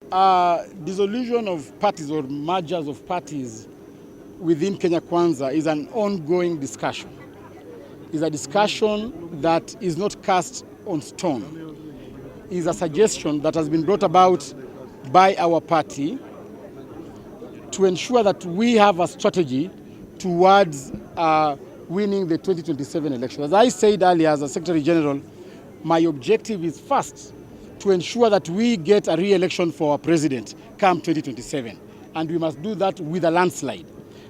Dissolution of parties or mergers of parties within Kenya Kwanza is an ongoing discussion. It's a discussion that is not cast on stone. It's a suggestion that has been brought about by our party to ensure that we have a strategy towards winning the 2027 election. As I said earlier, as a Secretary General, my objective is first to ensure that we get a re-election for our president come 2027. And we must do that with a landslide.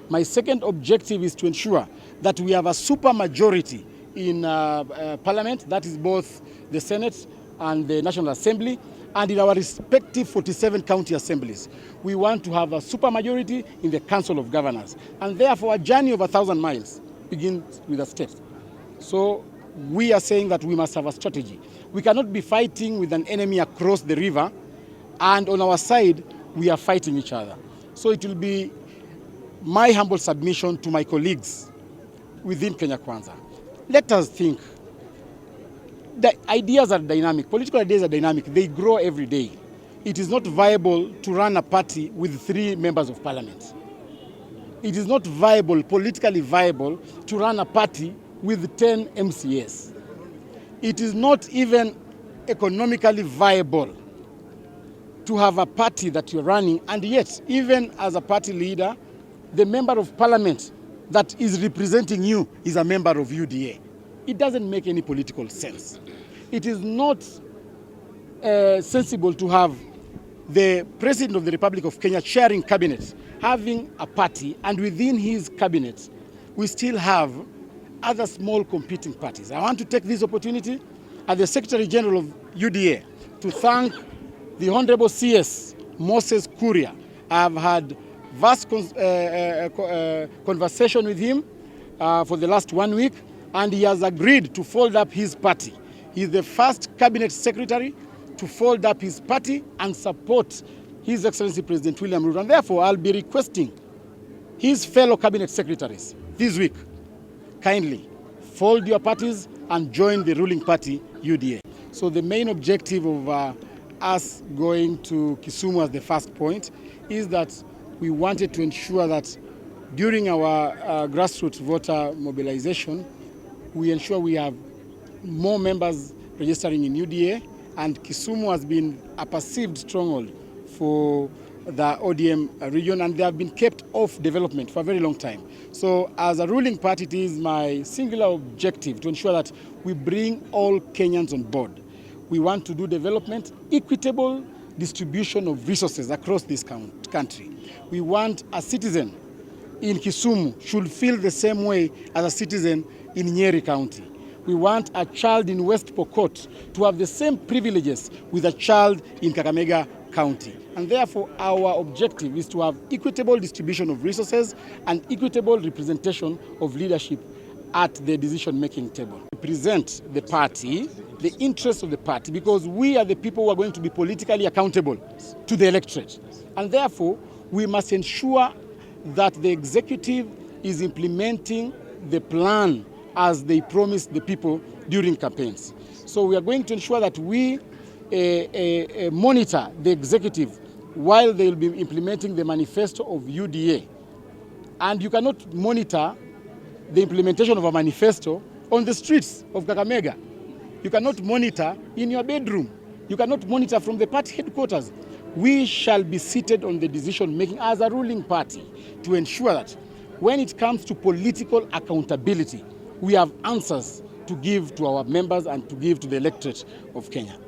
My second objective is to ensure that we have a super majority in Parliament, that is both the Senate and the National Assembly, and in our respective 47 county assemblies. We want to have a super majority in the Council of Governors. And therefore, a journey of 1,000 miles begins with a step. So we are saying that we must have a strategy. We cannot be fighting with an enemy across the river, and on our side, we are fighting each other. So it will be my humble submission to my colleagues within Kenya Kwanza. Let us think. The ideas are dynamic. Political ideas are dynamic. They grow every day. It is not viable to run a party with 3 members of parliament. It is not viable, politically viable, to run a party with 10 MCAs. It is not even economically viable to have a party that you're running, and yet, even as a party leader, the member of parliament that is representing you is a member of UDA. It doesn't make any political sense. It is not sensible to have the President of the Republic of Kenya chairing cabinet, having a party, and within his cabinet, we still have other small competing parties. I want to take this opportunity as the Secretary General of UDA to thank the Honorable CS Moses Kuria. I have had vast conversation with him for the last 1 week, and he has agreed to fold up his party. He is the first cabinet secretary to fold up his party and support His Excellency President William Ruto. And therefore, I'll be requesting his fellow cabinet secretaries this week, kindly fold your parties and join the ruling party, UDA. So the main objective of us going to Kisumu as the first point is that we wanted to ensure that during our grassroots voter mobilization, we ensure we have more members registering in UDA, and Kisumu has been a perceived stronghold for the ODM region, and they have been kept off development for a very long time. So as a ruling party, it is my singular objective to ensure that we bring all Kenyans on board. We want to do development, equitable distribution of resources across this country. We want a citizen in Kisumu should feel the same way as a citizen in Nyeri County. We want a child in West Pokot to have the same privileges with a child in Kakamega County. And therefore, our objective is to have equitable distribution of resources and equitable representation of leadership at the decision-making table. Represent the party, the interests of the party, because we are the people who are going to be politically accountable to the electorate. And therefore, we must ensure that the executive is implementing the plan as they promised the people during campaigns. So we are going to ensure that we monitor the executive while they will be implementing the manifesto of UDA. And you cannot monitor the implementation of a manifesto on the streets of Kakamega. You cannot monitor in your bedroom. You cannot monitor from the party headquarters. We shall be seated on the decision making as a ruling party to ensure that when it comes to political accountability, we have answers to give to our members and to give to the electorate of Kenya.